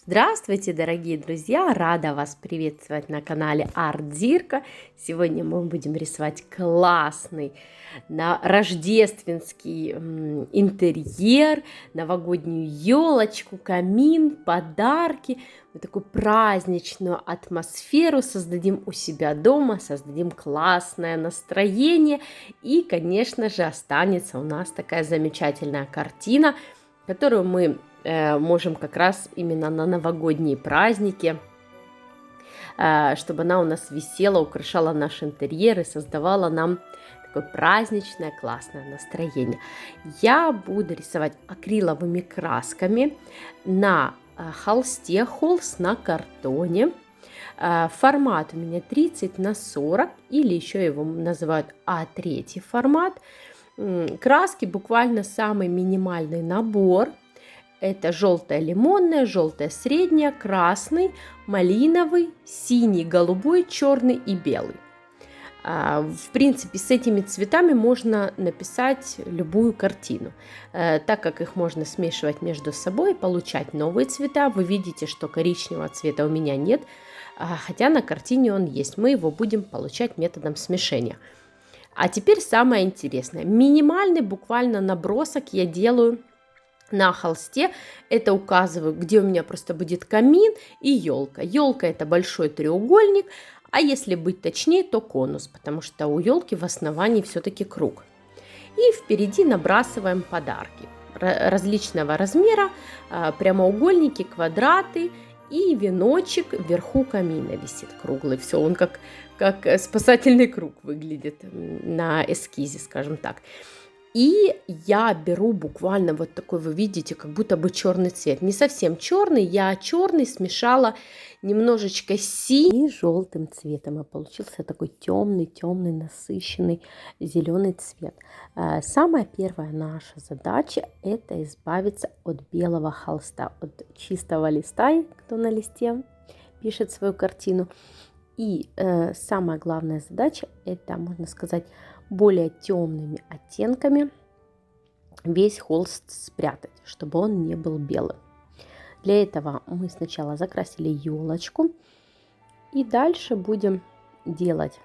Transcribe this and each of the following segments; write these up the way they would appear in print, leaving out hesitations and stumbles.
Здравствуйте, дорогие друзья! Рада вас приветствовать на канале Арт-Зирка. Сегодня мы будем рисовать классный на рождественский интерьер, новогоднюю елочку, камин, подарки. Вот такую праздничную атмосферу создадим у себя дома, создадим классное настроение. И, конечно же, останется у нас такая замечательная картина, которую мы можем как раз именно на новогодние праздники, чтобы она у нас висела, украшала наш интерьер и создавала нам такое праздничное, классное настроение. Я буду рисовать акриловыми красками на холсте, холст на картоне. Формат у меня 30 на 40, или еще его называют А3 формат. Краски буквально самый минимальный набор. Это желтая лимонная, желтая средняя, красный, малиновый, синий, голубой, черный и белый. В принципе, с этими цветами можно написать любую картину, так как их можно смешивать между собой, получать новые цвета. Вы видите, что коричневого цвета у меня нет, хотя на картине он есть. Мы его будем получать методом смешения. А теперь самое интересное. Минимальный буквально набросок я делаю на холсте. Это указываю, где у меня просто будет камин и елка. Елка — это большой треугольник, а если быть точнее, то конус, потому что у елки в основании все-таки круг. И впереди набрасываем подарки различного размера, прямоугольники, квадраты, и веночек вверху камина висит круглый. Все, он как спасательный круг выглядит на эскизе, скажем так. И я беру буквально вот такой, вы видите, как будто бы черный цвет. Не совсем черный, я черный смешала немножечко синим и желтым цветом. И получился такой темный, насыщенный зеленый цвет. Самая первая наша задача — это избавиться от белого холста, от чистого листа, кто на листе пишет свою картину. И самая главная задача — это, можно сказать, более темными оттенками весь холст спрятать, чтобы он не был белым. Для этого мы сначала закрасили елочку, и дальше будем делать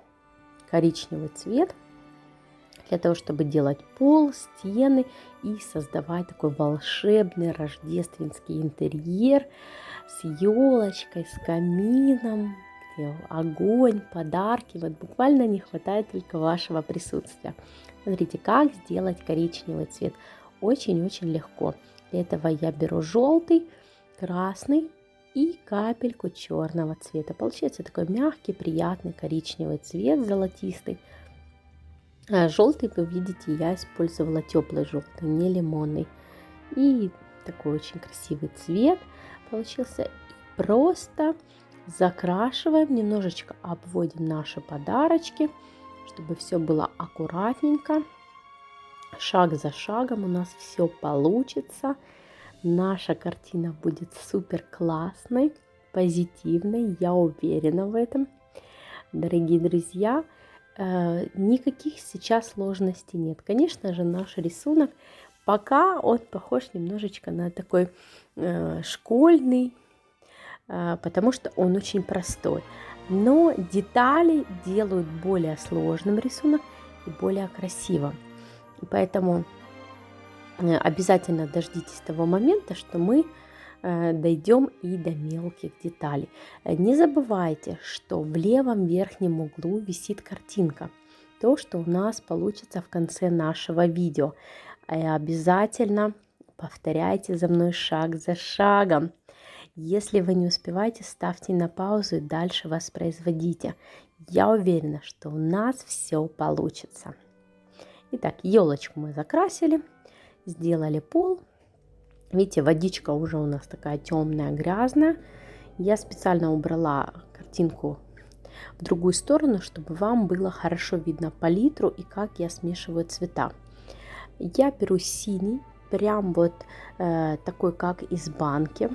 коричневый цвет для того, чтобы делать пол, стены и создавать такой волшебный рождественский интерьер с елочкой, с камином, огонь, подарки. Вот буквально не хватает только вашего присутствия. Смотрите, как сделать коричневый цвет. Очень-очень легко. Для этого я беру желтый, красный и капельку черного цвета. Получается такой мягкий, приятный коричневый цвет, золотистый. Желтый, вы видите, я использовала теплый желтый, не лимонный. И такой очень красивый цвет получился. И просто закрашиваем, немножечко обводим наши подарочки, чтобы все было аккуратненько. Шаг за шагом у нас все получится. Наша картина будет супер классной, позитивной, я уверена в этом. Дорогие друзья, никаких сейчас сложностей нет. Конечно же, наш рисунок пока он похож немножечко на такой школьный, потому что он очень простой. Но детали делают более сложным рисунок и более красивым. И поэтому обязательно дождитесь того момента, что мы дойдем и до мелких деталей. Не забывайте, что в левом верхнем углу висит картинка. То, что у нас получится в конце нашего видео. Обязательно повторяйте за мной шаг за шагом. Если вы не успеваете, ставьте на паузу и дальше воспроизводите. Я уверена, что у нас все получится. Итак, елочку мы закрасили, сделали пол. Видите, водичка уже у нас такая темная, грязная. Я специально убрала картинку в другую сторону, чтобы вам было хорошо видно палитру и как я смешиваю цвета. Я беру синий, прям вот такой, как из банки.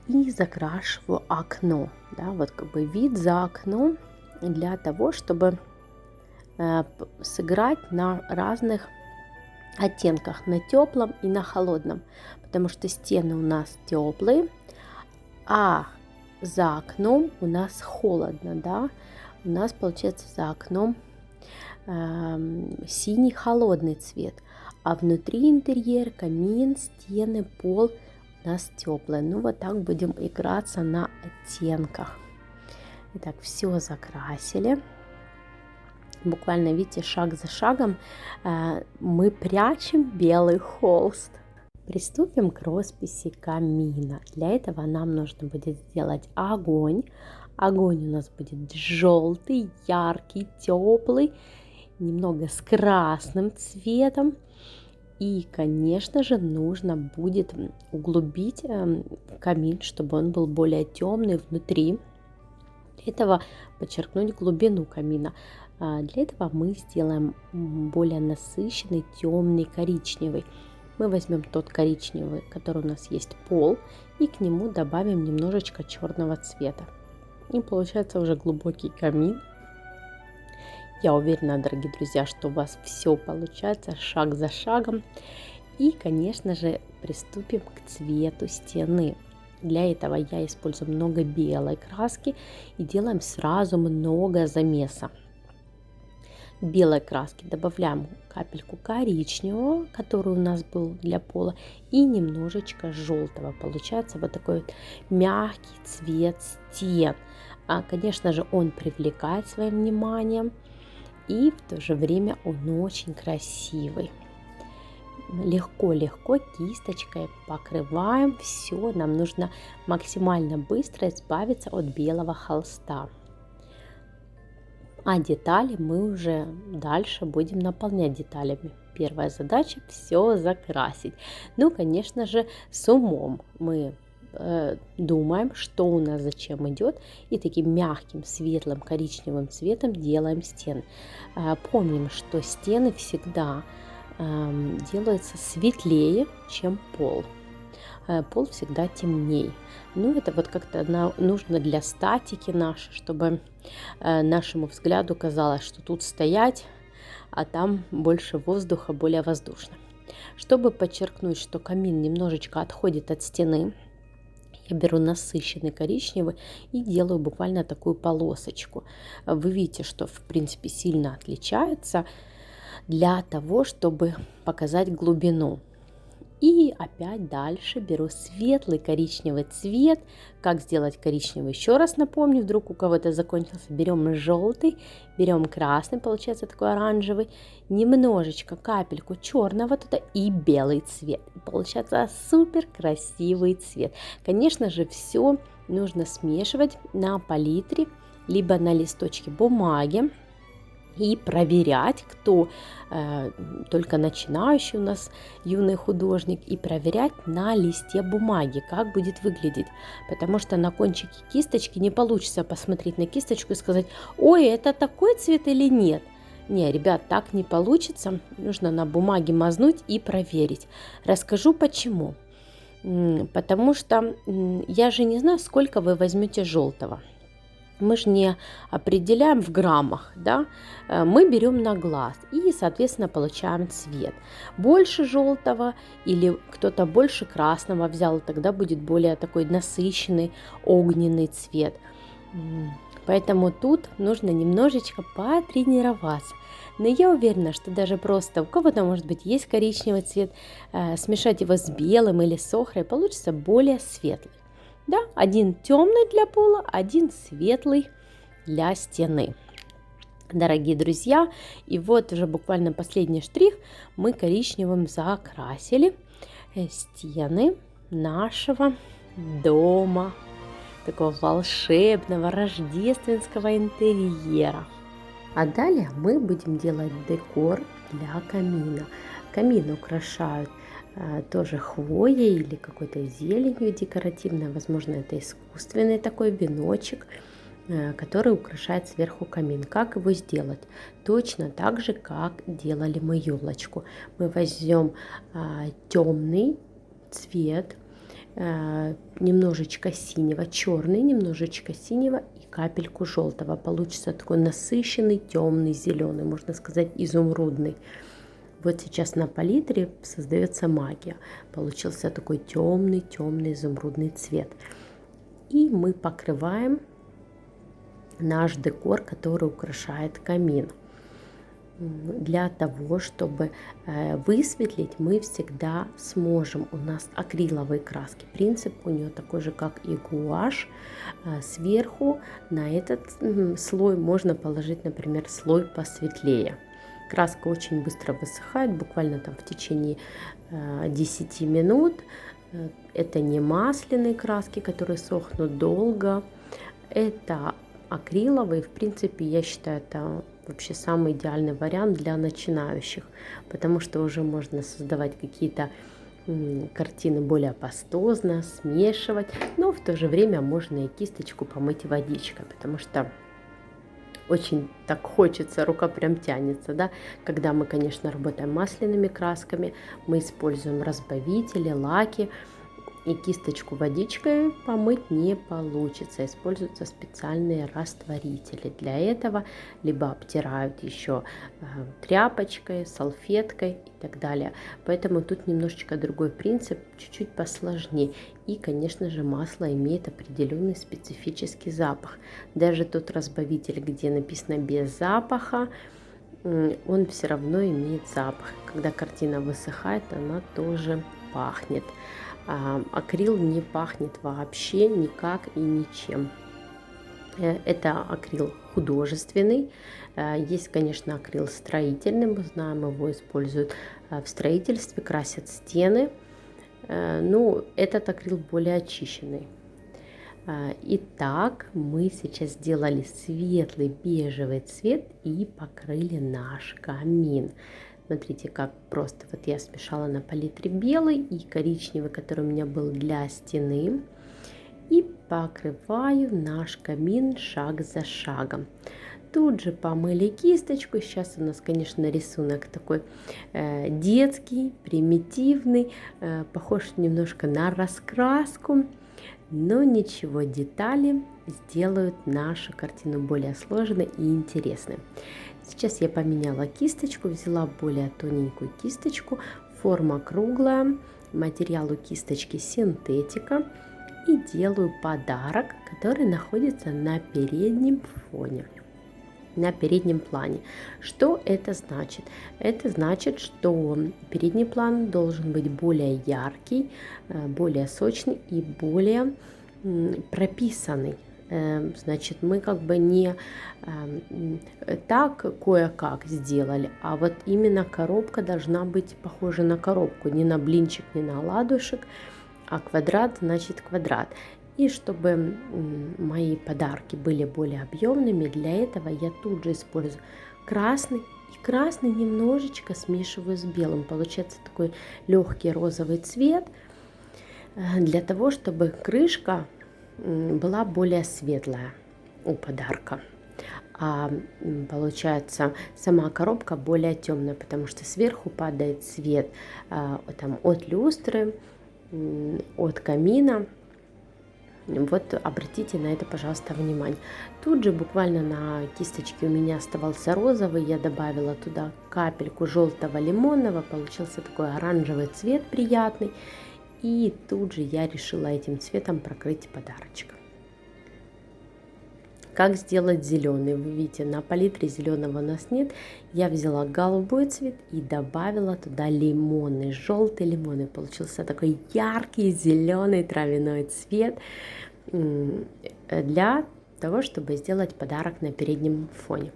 И закрашиваю окно, да, вот как бы вид за окном, для того, чтобы сыграть на разных оттенках, на теплом и на холодном, потому что стены у нас теплые, А за окном у нас холодно, да? У нас получается за окном синий холодный цвет, а внутри интерьер, камин, стены, пол у нас теплый. Ну вот так будем играться на оттенках. Итак, все закрасили. Буквально, видите, шаг за шагом мы прячем белый холст. Приступим к росписи камина. Для этого нам нужно будет сделать огонь. Огонь у нас будет желтый, яркий, теплый, немного с красным цветом. И, конечно же, нужно будет углубить камин, чтобы он был более темный внутри. Для этого подчеркнуть глубину камина. Для этого мы сделаем более насыщенный, темный, коричневый. Мы возьмем тот коричневый, который у нас есть пол, и к нему добавим немножечко черного цвета. И получается уже глубокий камин. Я уверена, дорогие друзья, что у вас все получается шаг за шагом. И, конечно же, приступим к цвету стены. Для этого я использую много белой краски и делаем сразу много замеса. Белой краски добавляем капельку коричневого, который у нас был для пола, и немножечко желтого. Получается вот такой вот мягкий цвет стен. Конечно же, он привлекает своим вниманием, и в то же время он очень красивый. Легко-легко кисточкой покрываем все. Нам нужно максимально быстро избавиться от белого холста. А детали мы уже дальше будем наполнять деталями. Первая задача – все закрасить. Ну, конечно же, с умом мы думаем, что у нас зачем идет, и таким мягким, светлым, коричневым цветом делаем стены. Помним, что стены всегда делаются светлее, чем пол. Пол всегда темнее. Ну, это вот как-то нужно для статики нашей, чтобы нашему взгляду казалось, что тут стоять, а там больше воздуха, более воздушно. Чтобы подчеркнуть, что камин немножечко отходит от стены, я беру насыщенный коричневый и делаю буквально такую полосочку. Вы видите, что в принципе сильно отличается, для того, чтобы показать глубину. И опять дальше беру светлый коричневый цвет. Как сделать коричневый? Еще раз напомню, вдруг у кого-то закончился. Берем желтый, берем красный, получается такой оранжевый, немножечко капельку черного туда и белый цвет. И получается супер красивый цвет. Конечно же, все нужно смешивать на палитре, либо на листочке бумаги. И проверять, кто только начинающий у нас юный художник, и проверять на листе бумаги, как будет выглядеть. Потому что на кончике кисточки не получится посмотреть на кисточку и сказать: ой, это такой цвет или нет. Не, ребят, так не получится. Нужно на бумаге мазнуть и проверить. Расскажу почему. Потому что я же не знаю, сколько вы возьмете желтого. Мы же не определяем в граммах, да? Мы берем на глаз и, соответственно, получаем цвет. Больше желтого или кто-то больше красного взял, тогда будет более такой насыщенный огненный цвет. Поэтому тут нужно немножечко потренироваться. Но я уверена, что даже просто у кого-то, может быть, есть коричневый цвет, смешать его с белым или с охрой, получится более светлый. Да, один темный для пола, один светлый для стены. Дорогие друзья, и вот уже буквально последний штрих. Мы коричневым закрасили стены нашего дома. Такого волшебного рождественского интерьера. А далее мы будем делать декор для камина. Камин украшают тоже хвоей или какой-то зеленью декоративной. Возможно, это искусственный такой веночек, который украшает сверху камин. Как его сделать? Точно так же, как делали мы елочку. Мы возьмем темный цвет, немножечко синего, черный, немножечко синего и капельку желтого. Получится такой насыщенный, темный, зеленый, можно сказать, изумрудный. Вот сейчас на палитре создается магия. Получился такой темный изумрудный цвет. И мы покрываем наш декор, который украшает камин. Для того, чтобы высветлить, мы всегда сможем. У нас акриловые краски. Принцип у нее такой же, как и гуашь. Сверху на этот слой можно положить, например, слой посветлее. Краска очень быстро высыхает, буквально там в течение 10 минут. Это не масляные краски, которые сохнут долго. Это акриловые. В принципе, я считаю, это вообще самый идеальный вариант для начинающих, потому что уже можно создавать какие-то картины более пастозно, смешивать, но в то же время можно и кисточку помыть водичкой, потому что очень так хочется, рука прям тянется, да. Когда мы, конечно, работаем масляными красками, мы используем разбавители, лаки, и кисточку водичкой помыть не получится. Используются специальные растворители. Для этого либо обтирают еще тряпочкой, салфеткой и так далее. Поэтому тут немножечко другой принцип, чуть-чуть посложнее. И, конечно же, масло имеет определенный специфический запах. Даже тот разбавитель, где написано без запаха, он все равно имеет запах. Когда картина высыхает, она тоже пахнет. Акрил не пахнет вообще никак и ничем. Это акрил художественный. Есть, конечно, акрил строительный. Мы знаем, его используют в строительстве, красят стены. Но этот акрил более очищенный. Итак, мы сейчас сделали светлый бежевый цвет и покрыли наш камин. Смотрите, как просто. Вот я смешала на палитре белый и коричневый, который у меня был для стены. И покрываю наш камин шаг за шагом. Тут же помыли кисточку. Сейчас у нас, конечно, рисунок такой детский, примитивный. Похож немножко на раскраску. Но ничего, детали сделают нашу картину более сложной и интересной. Сейчас я поменяла кисточку, взяла более тоненькую кисточку, форма круглая, материал у кисточки синтетика, и делаю подарок, который находится на переднем фоне, на переднем плане. Что это значит? Это значит, что передний план должен быть более яркий, более сочный и более прописанный. Значит, мы как бы не так кое-как сделали, а вот именно коробка должна быть похожа на коробку, не на блинчик, не на оладушек, а квадрат значит квадрат. И чтобы мои подарки были более объемными, для этого я тут же использую красный. И красный немножечко смешиваю с белым. Получается такой легкий розовый цвет, для того, чтобы крышка была более светлая у подарка. А получается сама коробка более темная, потому что сверху падает свет там, от люстры, от камина. Вот обратите на это, пожалуйста, внимание. Тут же буквально на кисточке у меня оставался розовый, я добавила туда капельку желтого лимонного, получился такой оранжевый цвет приятный. И тут же я решила этим цветом прокрыть подарочек. Как сделать зеленый? Вы видите, на палитре зеленого у нас нет. Я взяла голубой цвет и добавила туда лимонный, желтый лимонный. Получился такой яркий зеленый травяной цвет для того, чтобы сделать подарок на переднем фоне.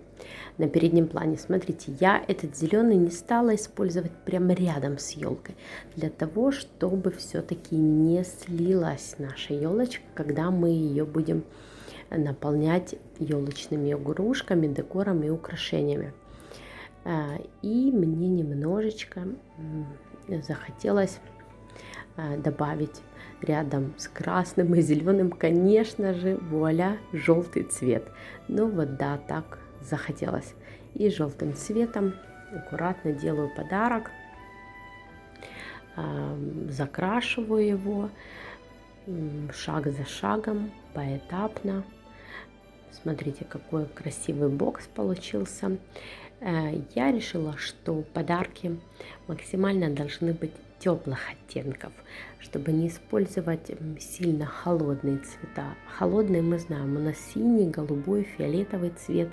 На переднем плане. Смотрите, я этот зеленый не стала использовать прямо рядом с елкой, для того, чтобы все-таки не слилась наша елочка, когда мы ее будем наполнять елочными игрушками, декором и украшениями. И мне немножечко захотелось добавить рядом с красным и зеленым, конечно же, вуаля, желтый цвет. Ну вот да, так захотелось. И желтым цветом аккуратно делаю подарок, закрашиваю его шаг за шагом, поэтапно. Смотрите, какой красивый бокс получился. Я решила, что подарки максимально должны быть теплых оттенков, чтобы не использовать сильно холодные цвета. Холодные мы знаем, у нас синий, голубой, фиолетовый цвет.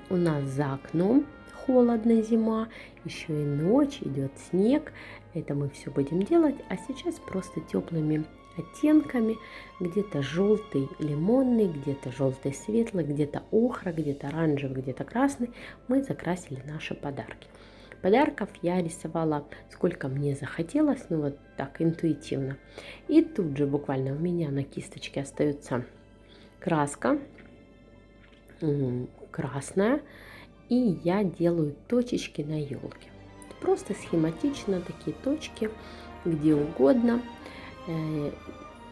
У нас за окном холодно, зима, еще и ночь, идет снег. Это мы все будем делать, а сейчас просто теплыми оттенками, где-то желтый лимонный, где-то желтый светлый, где-то охра, где-то оранжевый, где-то красный, мы закрасили наши подарки. Подарков я рисовала сколько мне захотелось, ну вот так интуитивно. И тут же буквально у меня на кисточке остается краска красная, и я делаю точечки на елке. Просто схематично такие точки, где угодно.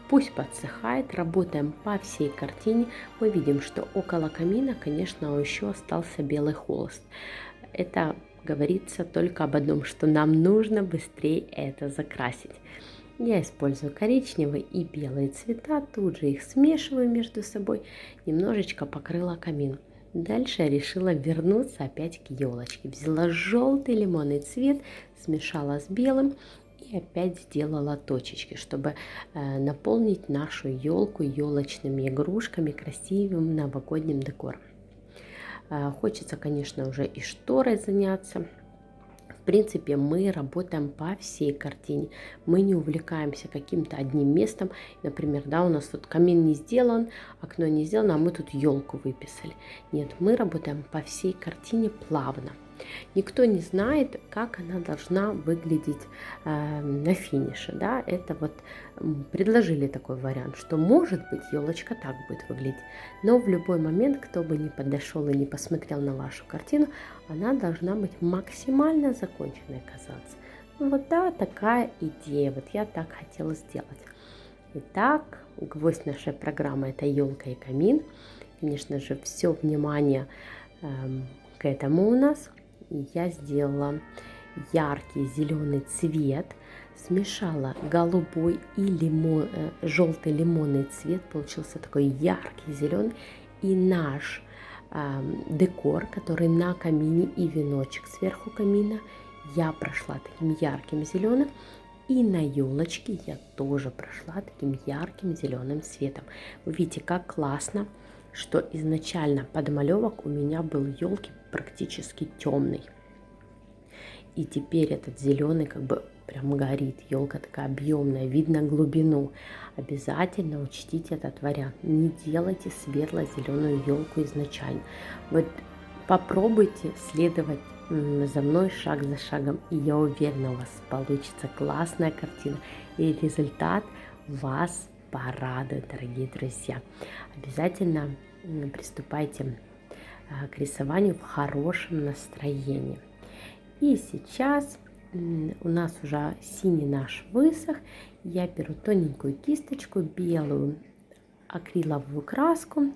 Пусть подсыхает, работаем по всей картине. Мы видим, что около камина, конечно, еще остался белый холст. Это говорится только об одном, что нам нужно быстрее это закрасить. Я использую коричневый и белые цвета, тут же их смешиваю между собой, немножечко покрыла камин. Дальше я решила вернуться опять к елочке. Взяла желтый лимонный цвет, смешала с белым и опять сделала точечки, чтобы наполнить нашу елку елочными игрушками, красивым новогодним декором. Хочется, конечно, уже и шторой заняться. В принципе, мы работаем по всей картине. Мы не увлекаемся каким-то одним местом. Например, да, у нас тут камин не сделан, окно не сделано, а мы тут елку выписали. Нет, мы работаем по всей картине плавно. Никто не знает, как она должна выглядеть на финише. Да? Это вот предложили такой вариант, что может быть елочка так будет выглядеть. Но в любой момент, кто бы ни подошел и не посмотрел на вашу картину, она должна быть максимально законченной казаться. Ну вот да, такая идея. Вот я так хотела сделать. Итак, гвоздь нашей программы — это елка и камин. Конечно же, все внимание к этому у нас. Я сделала яркий зеленый цвет, смешала голубой и желтый лимонный цвет, получился такой яркий зеленый, и наш декор, который на камине, и веночек сверху камина, я прошла таким ярким зеленым, и на елочке я тоже прошла таким ярким зеленым цветом. Вы видите, как классно, что изначально подмалевок у меня был елки практически темный. И теперь этот зеленый как бы прям горит. Елка такая объемная, видно глубину. Обязательно учтите этот вариант. Не делайте светло-зеленую елку изначально. Вот попробуйте следовать за мной шаг за шагом, и я уверена, у вас получится классная картина, и результат вас порадует, дорогие друзья. Обязательно приступайте к рисованию в хорошем настроении. И сейчас у нас уже синий наш высох. Я беру тоненькую кисточку, белую акриловую краску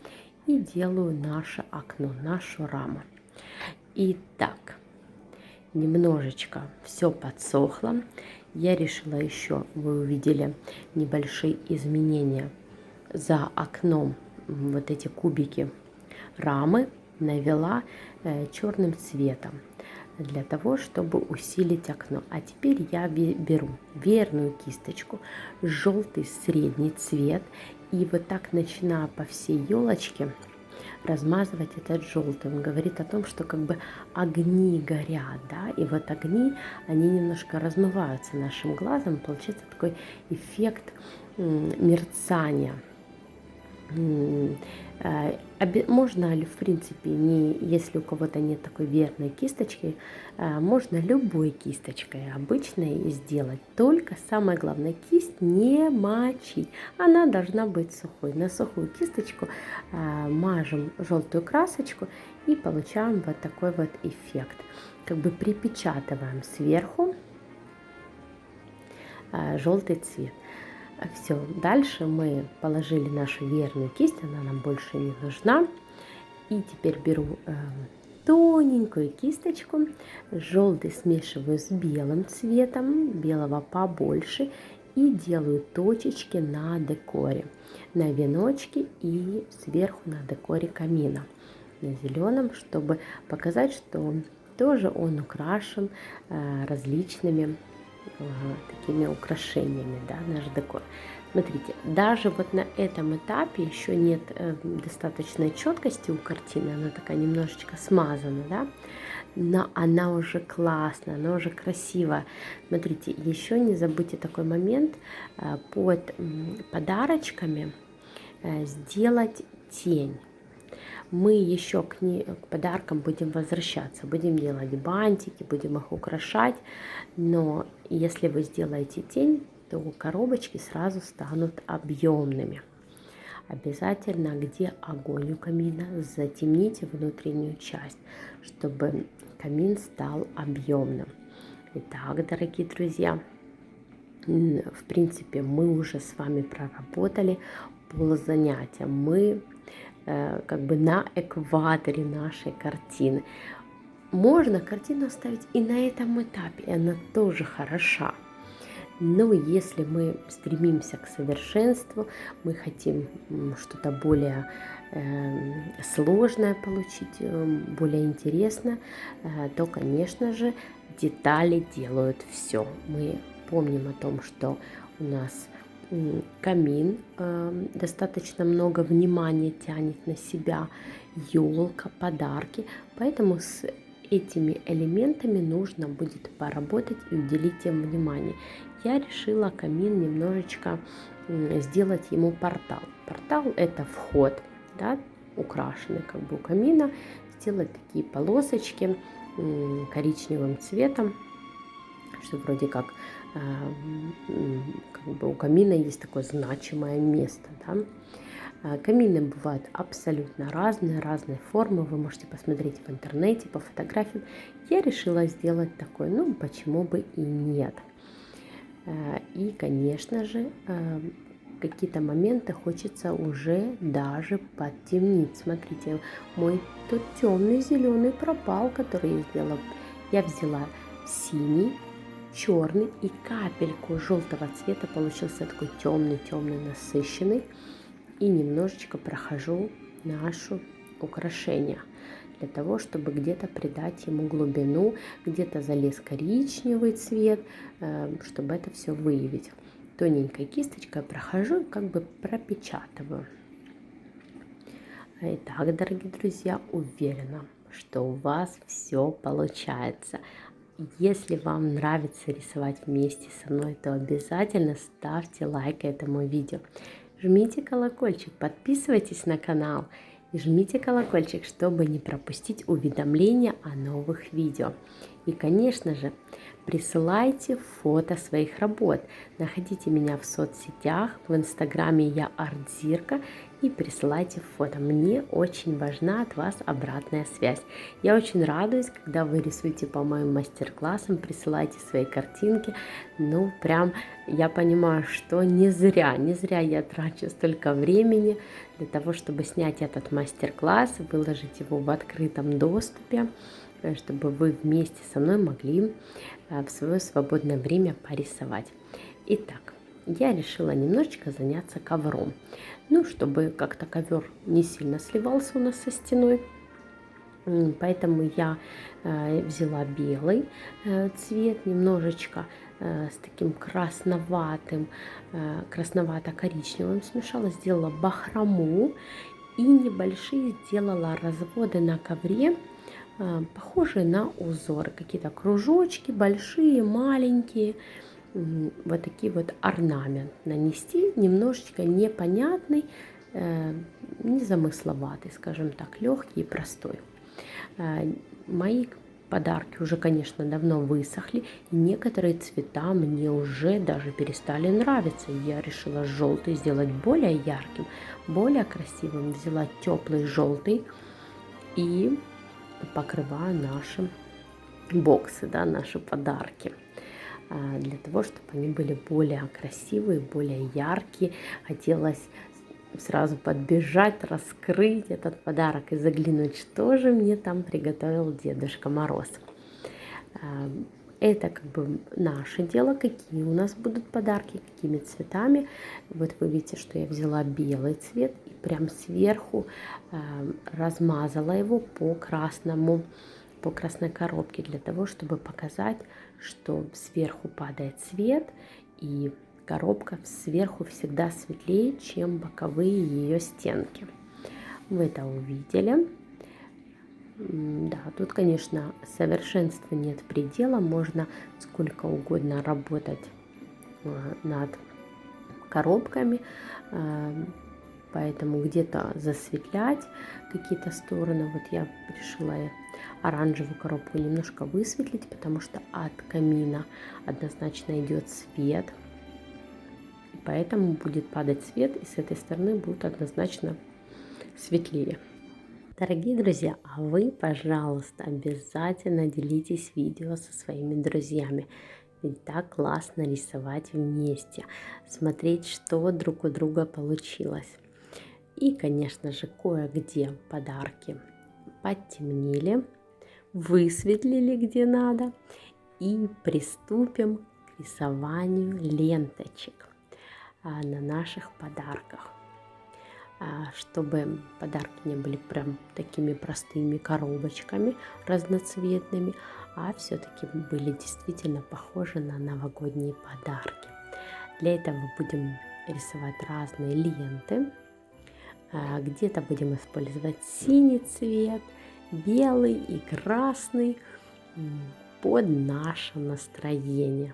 и делаю наше окно, нашу раму. Итак, немножечко все подсохло. Я решила еще, вы увидели небольшие изменения за окном, вот эти кубики рамы навела черным цветом для того, чтобы усилить окно. А теперь я беру верную кисточку, желтый средний цвет, и вот так начинаю по всей елочке размазывать этот желтый. Он говорит о том, что как бы огни горят, да, и вот огни, они немножко размываются нашим глазом, получается такой эффект мерцания. Можно, в принципе, если у кого-то нет такой верной кисточки, можно любой кисточкой обычной сделать. Только самое главное, кисть не мочить. Она должна быть сухой. На сухую кисточку мажем желтую красочку и получаем вот такой вот эффект. Как бы припечатываем сверху желтый цвет. Все, дальше мы положили нашу верную кисть, она нам больше не нужна. И теперь беру тоненькую кисточку, желтый смешиваю с белым цветом, белого побольше, и делаю точечки на декоре, на веночке и сверху на декоре камина, на зеленом, чтобы показать, что тоже он украшен различными такими украшениями, да, наш декор. Смотрите, даже вот на этом этапе еще нет достаточной четкости у картины, она такая немножечко смазана, да, но она уже классная, она уже красивая. Смотрите, еще не забудьте такой момент, под подарочками сделать тень. Мы еще к подаркам будем возвращаться, будем делать бантики, будем их украшать, но если вы сделаете тень, то коробочки сразу станут объемными. Обязательно, где огонь у камина, затемните внутреннюю часть, чтобы камин стал объемным. Итак, дорогие друзья, в принципе, мы уже с вами проработали ползанятия. Мы как бы на экваторе нашей картины. Можно картину оставить и на этом этапе, и она тоже хороша. Но если мы стремимся к совершенству, мы хотим что-то более сложное получить, более интересное, то, конечно же, детали делают все. Мы помним о том, что у нас камин достаточно много внимания тянет на себя, елка, подарки, поэтому с этими элементами нужно будет поработать и уделить им внимание. Я решила камин немножечко сделать ему портал. Портал — это вход, да, украшенный как бы у камина, сделать такие полосочки коричневым цветом, что вроде как бы у камина есть такое значимое место, да. Камины бывают абсолютно разные, разной формы. Вы можете посмотреть в интернете, по фотографиям. Я решила сделать такой, ну почему бы и нет. И, конечно же, какие-то моменты хочется уже даже подтемнить. Смотрите, мой тот темный зеленый пропал, который я сделала. Я взяла синий, черный и капельку желтого цвета, получился такой темный насыщенный, и немножечко прохожу наше украшение для того, чтобы где-то придать ему глубину, где-то залез коричневый цвет, чтобы это все выявить. Тоненькой кисточкой прохожу и как бы пропечатываю. Итак, дорогие друзья, уверена, что у вас все получается. Если вам нравится рисовать вместе со мной, то обязательно ставьте лайк этому видео. Жмите колокольчик, подписывайтесь на канал и жмите колокольчик, чтобы не пропустить уведомления о новых видео. И, конечно же, присылайте фото своих работ. Находите меня в соцсетях, в инстаграме я Артзирка, и присылайте фото. Мне очень важна от вас обратная связь. Я очень радуюсь, когда вы рисуете по моим мастер-классам, присылайте свои картинки. Ну, прям я понимаю, что не зря я трачу столько времени для того, чтобы снять этот мастер-класс, выложить его в открытом доступе, чтобы вы вместе со мной могли в свое свободное время порисовать. Итак, я решила немножечко заняться ковром. Ну, чтобы как-то ковер не сильно сливался у нас со стеной. Поэтому я взяла белый цвет, немножечко с таким красновато-коричневым смешала, сделала бахрому и небольшие сделала разводы на ковре, похожие на узоры, какие-то кружочки, большие, маленькие, вот такие вот орнамент нанести, немножечко непонятный, незамысловатый, скажем так, легкий и простой. Мои подарки уже, конечно, давно высохли, и некоторые цвета мне уже даже перестали нравиться. Я решила желтый сделать более ярким, более красивым. Взяла теплый желтый и покрываю наши боксы, да, наши подарки, для того, чтобы они были более красивые, более яркие. Хотелось сразу подбежать, раскрыть этот подарок и заглянуть, что же мне там приготовил Дедушка Мороз. Это как бы наше дело, какие у нас будут подарки, какими цветами. Вот вы видите, что я взяла белый цвет и прям сверху размазала его по красному по красной коробке для того, чтобы показать, что сверху падает свет, и коробка сверху всегда светлее, чем боковые ее стенки. Вы это увидели. Да, тут, конечно, совершенства нет предела, можно сколько угодно работать над коробками, поэтому где-то засветлять какие-то стороны. Вот я решила оранжевую коробку немножко высветлить, потому что от камина однозначно идет свет, поэтому будет падать свет, и с этой стороны будет однозначно светлее. Дорогие друзья, а вы, пожалуйста, обязательно делитесь видео со своими друзьями. Ведь так классно рисовать вместе, смотреть, что друг у друга получилось. И, конечно же, кое-где подарки подтемнили, высветлили где надо. И приступим к рисованию ленточек на наших подарках. Чтобы подарки не были прям такими простыми коробочками разноцветными, а все-таки были действительно похожи на новогодние подарки. Для этого будем рисовать разные ленты. Где-то будем использовать синий цвет, белый и красный под наше настроение.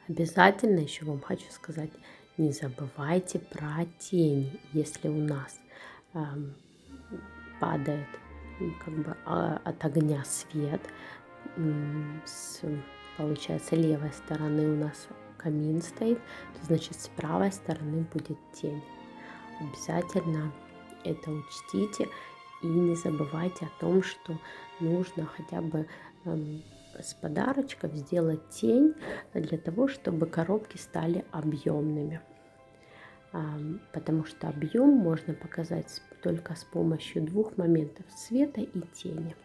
Обязательно еще вам хочу сказать, не забывайте про тени. Если у нас падает от огня свет, получается, левой стороны у нас камин стоит, то значит с правой стороны будет тень. Обязательно это учтите и не забывайте о том, что нужно хотя бы с подарочков сделать тень для того, чтобы коробки стали объемными. Потому что объем можно показать только с помощью двух моментов: света и тени.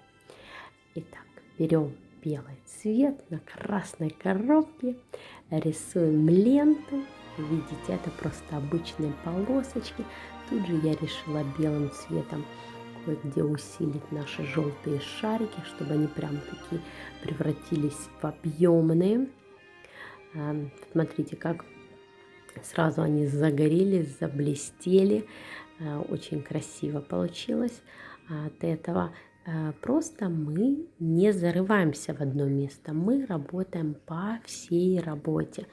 Итак, берем белый цвет на красной коробке, рисуем ленту. Видите, это просто обычные полосочки. Тут же я решила белым цветом кое-где усилить наши желтые шарики, чтобы они прям такие превратились в объемные. Смотрите, как сразу они загорелись, заблестели. Очень красиво получилось от этого. Просто мы не зарываемся в одно место, мы работаем по всей работе.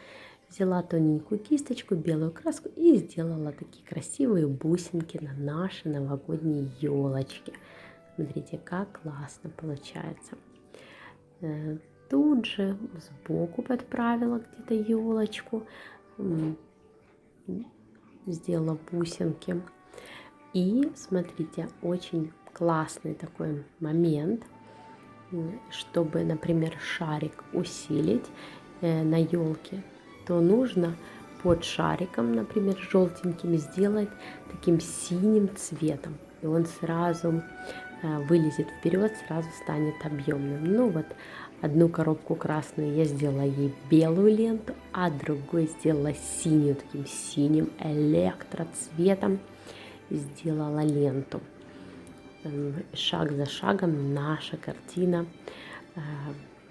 Взяла тоненькую кисточку, белую краску и сделала такие красивые бусинки на наши новогодние елочки. Смотрите, как классно получается. Тут же сбоку подправила где-то елочку, сделала бусинки. И смотрите, очень классный такой момент, чтобы, например, шарик усилить на елке, то нужно под шариком, например, желтеньким сделать таким синим цветом. И он сразу вылезет вперед, сразу станет объемным. Ну вот, одну коробку красную я сделала ей белую ленту, а другой сделала синюю, таким синим электроцветом сделала ленту. Шаг за шагом наша картина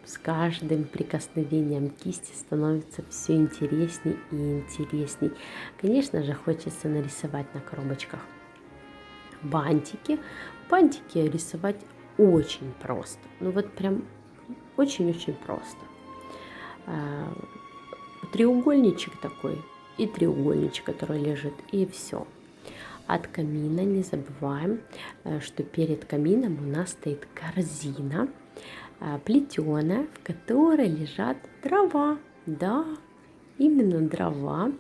с каждым прикосновением кисти становится все интересней и интересней. Конечно же, хочется нарисовать на коробочках бантики. Бантики рисовать очень просто. Ну вот прям очень-очень просто. Треугольничек такой и треугольничек, который лежит, и все. От камина не забываем, что перед камином у нас стоит корзина плетеная, в которой лежат дрова. Да, именно дрова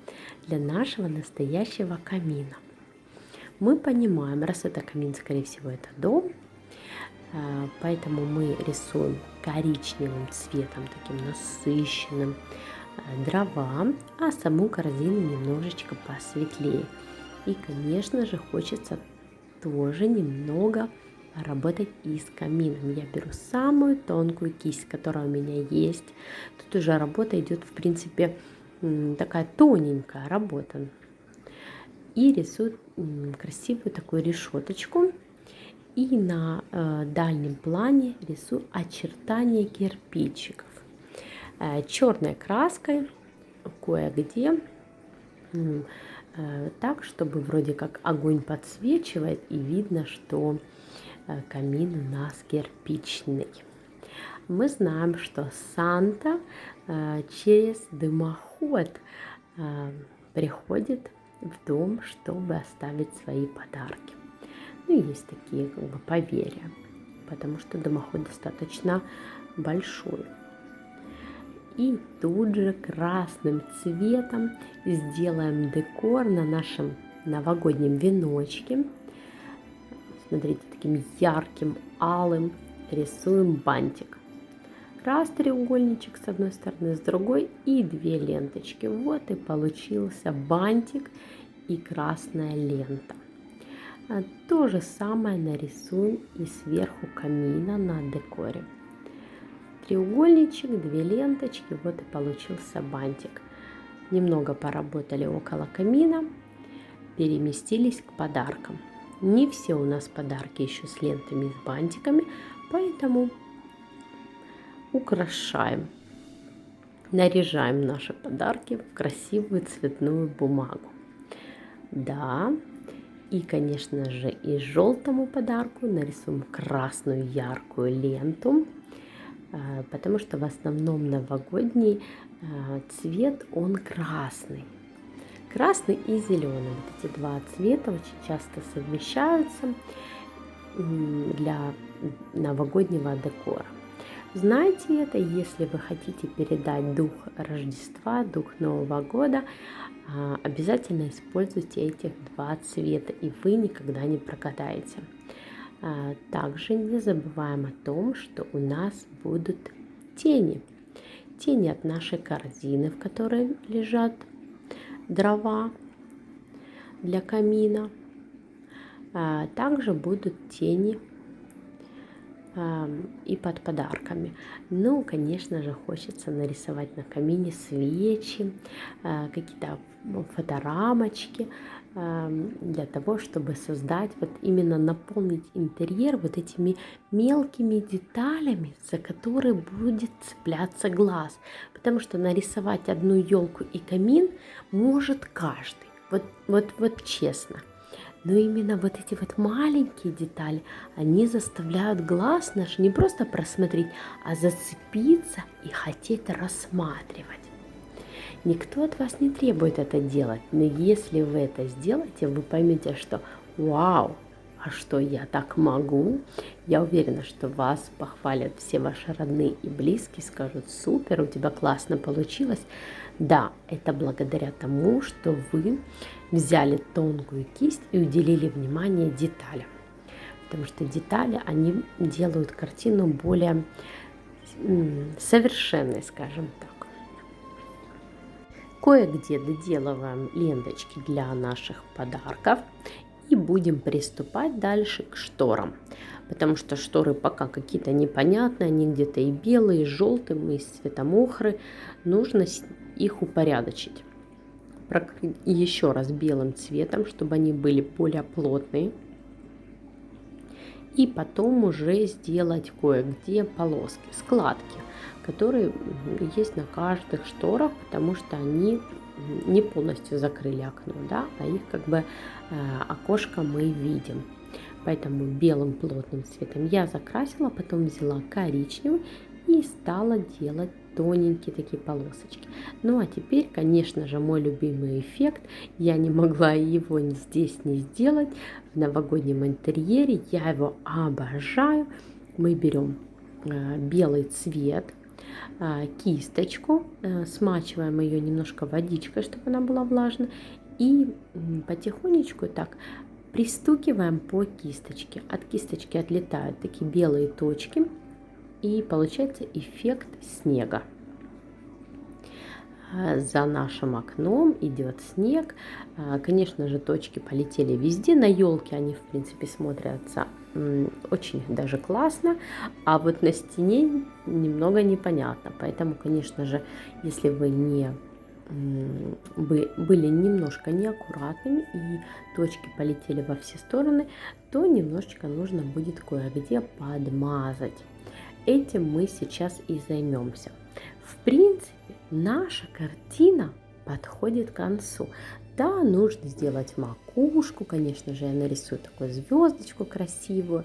для нашего настоящего камина. Мы понимаем, раз это камин, скорее всего, это дом, поэтому мы рисуем коричневым цветом, таким насыщенным, дрова, а саму корзину немножечко посветлее. И, конечно же, хочется тоже немного работать и с камином. Я беру самую тонкую кисть, которая у меня есть. Тут уже работа идет, в принципе, такая тоненькая работа. И рисую красивую такую решеточку. И на дальнем плане рисую очертания кирпичиков. Черной краской кое-где так, чтобы вроде как огонь подсвечивает и видно, что камин у нас кирпичный. Мы знаем, что Санта через дымоход приходит в дом, чтобы оставить свои подарки. Ну, есть такие как бы поверья, потому что дымоход достаточно большой. И тут же красным цветом сделаем декор на нашем новогоднем веночке. Смотрите, таким ярким, алым рисуем бантик. Раз треугольничек с одной стороны, с другой и 2 ленточки. Вот и получился бантик и красная лента. То же самое нарисуем и сверху камина на декоре. Треугольничек, 2 ленточки, вот и получился бантик. Немного поработали около камина, переместились к подаркам. Не все у нас подарки еще с лентами и с бантиками, поэтому украшаем, наряжаем наши подарки в красивую цветную бумагу. Да, и, конечно же, и желтому подарку нарисуем красную яркую ленту, потому что в основном новогодний цвет он красный. Красный и зеленый. Вот эти 2 цвета очень часто совмещаются для новогоднего декора. Знайте это, если вы хотите передать дух Рождества, дух Нового года, обязательно используйте этих 2 цвета, и вы никогда не прогадаете. Также не забываем о том, что у нас будут тени. Тени от нашей корзины, в которой лежат дрова для камина. Также будут тени и под подарками. Ну, конечно же, хочется нарисовать на камине свечи, какие-то фоторамочки, для того, чтобы создать, вот именно наполнить интерьер вот этими мелкими деталями, за которые будет цепляться глаз. Потому что нарисовать одну елку и камин может каждый. Вот честно. Но именно вот эти вот маленькие детали, они заставляют глаз наш не просто просмотреть, а зацепиться и хотеть рассматривать. Никто от вас не требует это делать, но если вы это сделаете, вы поймете, что вау, а что я так могу? Я уверена, что вас похвалят все ваши родные и близкие, скажут: супер, у тебя классно получилось. Да, это благодаря тому, что вы взяли тонкую кисть и уделили внимание деталям. Потому что детали, они делают картину более совершенной, скажем так. Кое-где доделываем ленточки для наших подарков и будем приступать дальше к шторам. Потому что шторы пока какие-то непонятные, они где-то и белые, и желтые, и с цветом охры. Нужно их упорядочить. Прокрыть еще раз белым цветом, чтобы они были более плотные. И потом уже сделать кое-где полоски, складки, которые есть на каждых шторах, потому что они не полностью закрыли окно, да, а их как бы окошко мы видим. Поэтому белым плотным цветом я закрасила, потом взяла коричневый и стала делать тоненькие такие полосочки. Ну а теперь, конечно же, мой любимый эффект, я не могла его здесь не сделать в новогоднем интерьере, я его обожаю. Мы берем белый цвет, кисточку, смачиваем ее немножко водичкой, чтобы она была влажной, и потихонечку так пристукиваем по кисточке. От кисточки отлетают такие белые точки, и получается эффект снега. За нашим окном идет снег. Конечно же, точки полетели везде. На елке они, в принципе, смотрятся очень даже классно, а вот на стене немного непонятно. Поэтому, конечно же, если вы не были немножко неаккуратными и точки полетели во все стороны, то немножечко нужно будет кое-где подмазать. Этим мы сейчас и займемся. В принципе, наша картина подходит к концу. Да, нужно сделать макушку, конечно же, я нарисую такую звездочку красивую,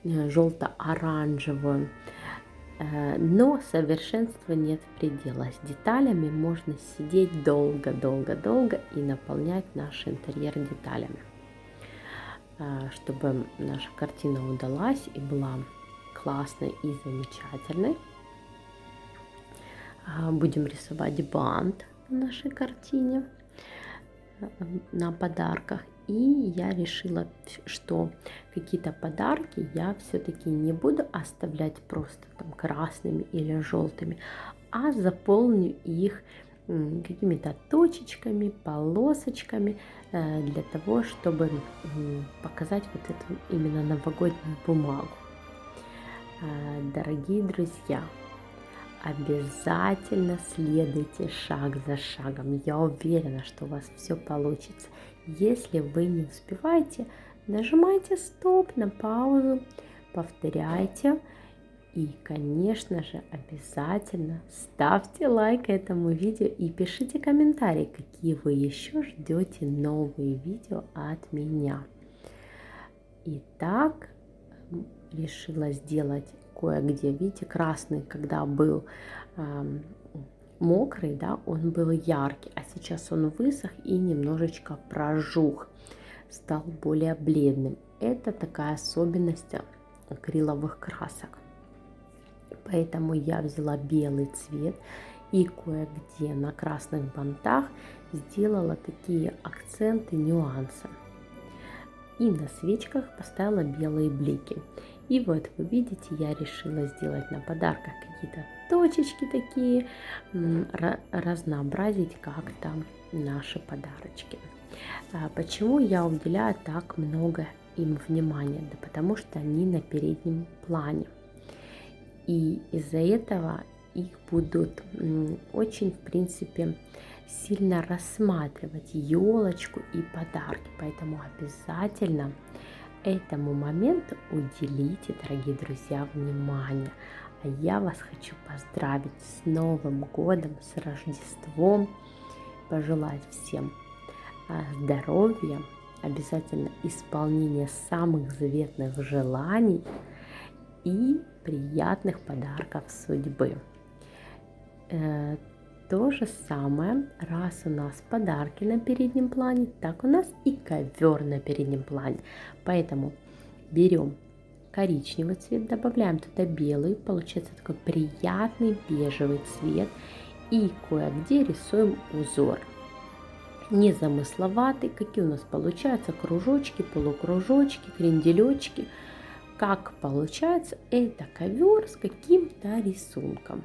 желто-оранжевую. Но совершенства нет предела. С деталями можно сидеть долго-долго-долго и наполнять наш интерьер деталями. Чтобы наша картина удалась и была классной и замечательной, будем рисовать бант на нашей картине на подарках. И я решила, что какие-то подарки я все-таки не буду оставлять просто там красными или желтыми, а заполню их какими-то точечками, полосочками для того, чтобы показать вот эту именно новогоднюю бумагу. Дорогие друзья, обязательно следуйте шаг за шагом. Я уверена, что у вас все получится. Если вы не успеваете, нажимайте стоп на паузу, повторяйте. И, конечно же, обязательно ставьте лайк этому видео и пишите комментарии, какие вы еще ждете новые видео от меня. Итак, решила сделать кое-где, видите, красный, когда был мокрый, да, он был яркий, а сейчас он высох и немножечко прожух, стал более бледным. Это такая особенность акриловых красок. Поэтому я взяла белый цвет и кое-где на красных бантах сделала такие акценты, нюансы. И на свечках поставила белые блики. И вот вы видите, я решила сделать на подарках какие-то точечки такие, разнообразить как-то наши подарочки. Почему я уделяю так много им внимания? Да потому что они на переднем плане. И из-за этого их будут очень, в принципе, сильно рассматривать, елочку и подарки. Поэтому обязательно этому моменту уделите, дорогие друзья, внимание. А я вас хочу поздравить с Новым годом, с Рождеством, пожелать всем здоровья, обязательно исполнения самых заветных желаний и приятных подарков судьбы. То же самое, раз у нас подарки на переднем плане, так у нас и ковер на переднем плане. Поэтому берем коричневый цвет, добавляем туда белый, получается такой приятный бежевый цвет. И кое-где рисуем узор. Незамысловатый, какие у нас получаются кружочки, полукружочки, кренделечки. Как получается, это ковер с каким-то рисунком.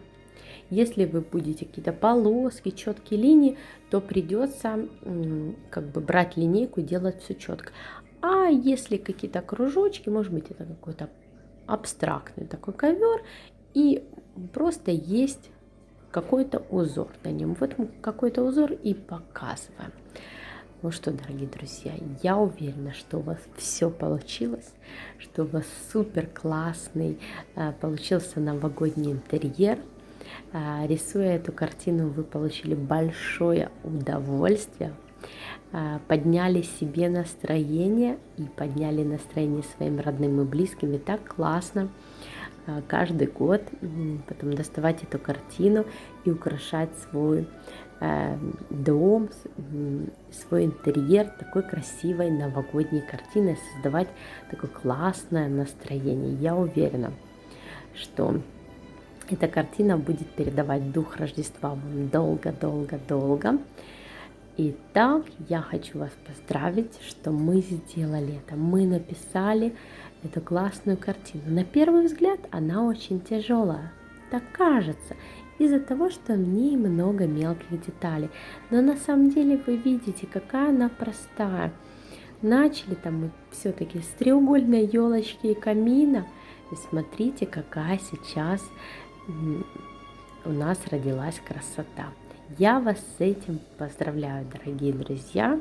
Если вы будете какие-то полоски, четкие линии, то придется как бы брать линейку и делать все четко. А если какие-то кружочки, может быть, это какой-то абстрактный такой ковер, и просто есть какой-то узор на нем. Вот мы какой-то узор и показываем. Ну что, дорогие друзья, я уверена, что у вас все получилось, что у вас супер классный получился новогодний интерьер. Рисуя эту картину, вы получили большое удовольствие, подняли себе настроение и подняли настроение своим родным и близким. И так классно каждый год потом доставать эту картину и украшать свой дом, свой интерьер такой красивой новогодней картиной, создавать такое классное настроение. Я уверена, что эта картина будет передавать дух Рождества вам долго-долго-долго. Итак, я хочу вас поздравить, что мы сделали это. Мы написали эту классную картину. На первый взгляд она очень тяжелая, так кажется, из-за того, что в ней много мелких деталей. Но на самом деле вы видите, какая она простая. Начали там мы все-таки с треугольной елочки и камина. И смотрите, какая сейчас у нас родилась красота. Я вас с этим поздравляю, дорогие друзья.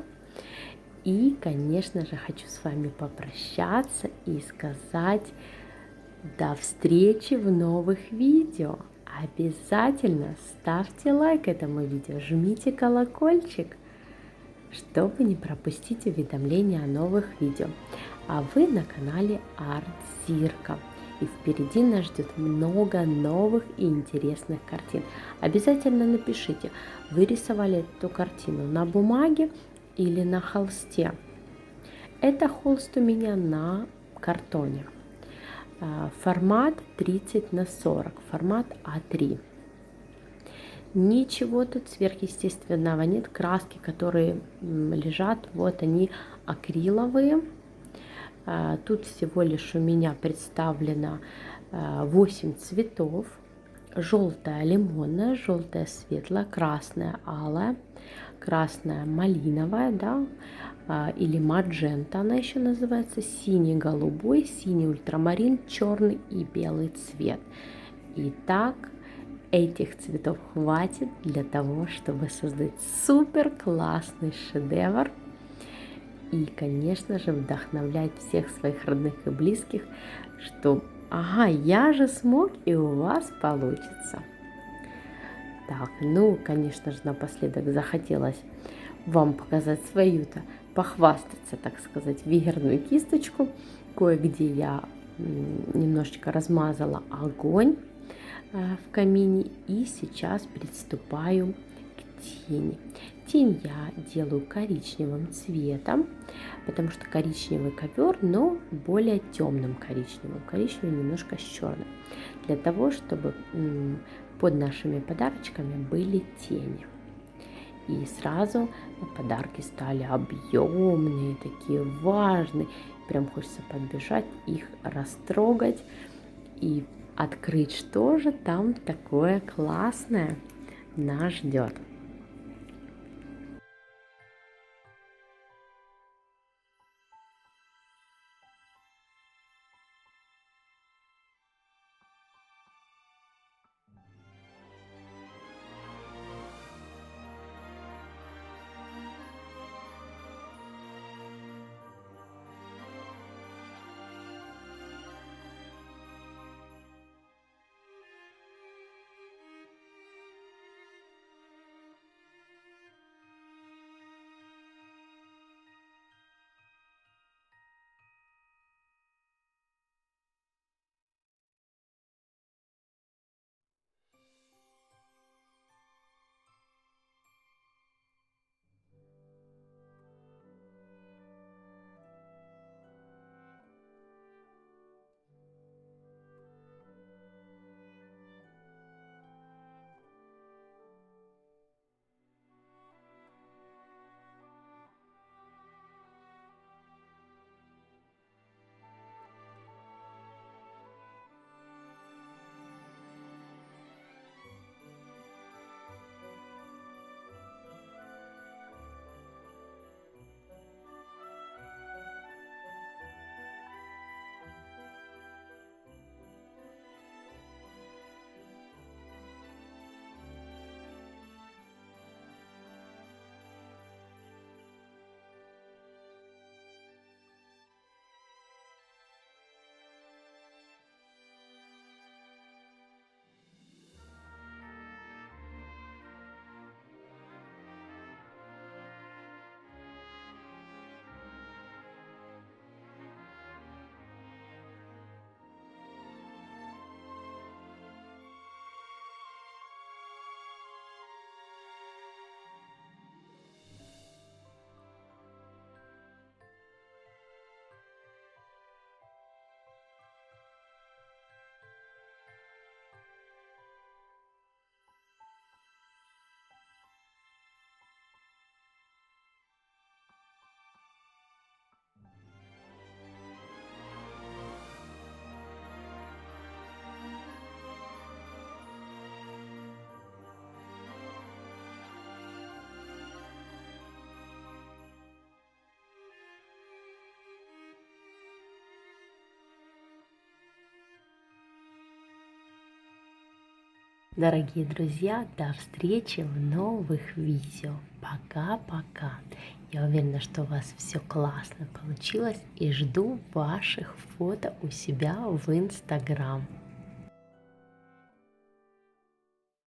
И, конечно же, хочу с вами попрощаться и сказать до встречи в новых видео. Обязательно ставьте лайк этому видео, жмите колокольчик, чтобы не пропустить уведомления о новых видео. А вы на канале Артзирка. И впереди нас ждет много новых и интересных картин. Обязательно напишите, вы рисовали эту картину на бумаге или на холсте. Это холст у меня на картоне. Формат 30 на 40, формат А3. Ничего тут сверхъестественного нет. Краски, которые лежат, вот они акриловые. Тут всего лишь у меня представлено 8 цветов. Желтая лимонная, желтая светлая, красная алая, красная малиновая, да, или маджента она еще называется, синий голубой, синий ультрамарин, черный и белый цвет. Итак, этих цветов хватит для того, чтобы создать супер классный шедевр и, конечно же, вдохновлять всех своих родных и близких, что ага, я же смог, и у вас получится. Так, ну, конечно же, напоследок захотелось вам показать свою-то, похвастаться, так сказать, веерную кисточку. Кое-где я немножечко размазала огонь в камине и сейчас приступаю к тени. Тень я делаю коричневым цветом, потому что коричневый ковер, но более темным коричневым. Коричневый немножко с черным. Для того, чтобы под нашими подарочками были тени. И сразу подарки стали объемные, такие важные. Прям хочется подбежать, их растрогать и открыть, что же там такое классное нас ждет. Дорогие друзья, до встречи в новых видео. Пока-пока. Я уверена, что у вас все классно получилось и жду ваших фото у себя в Инстаграм.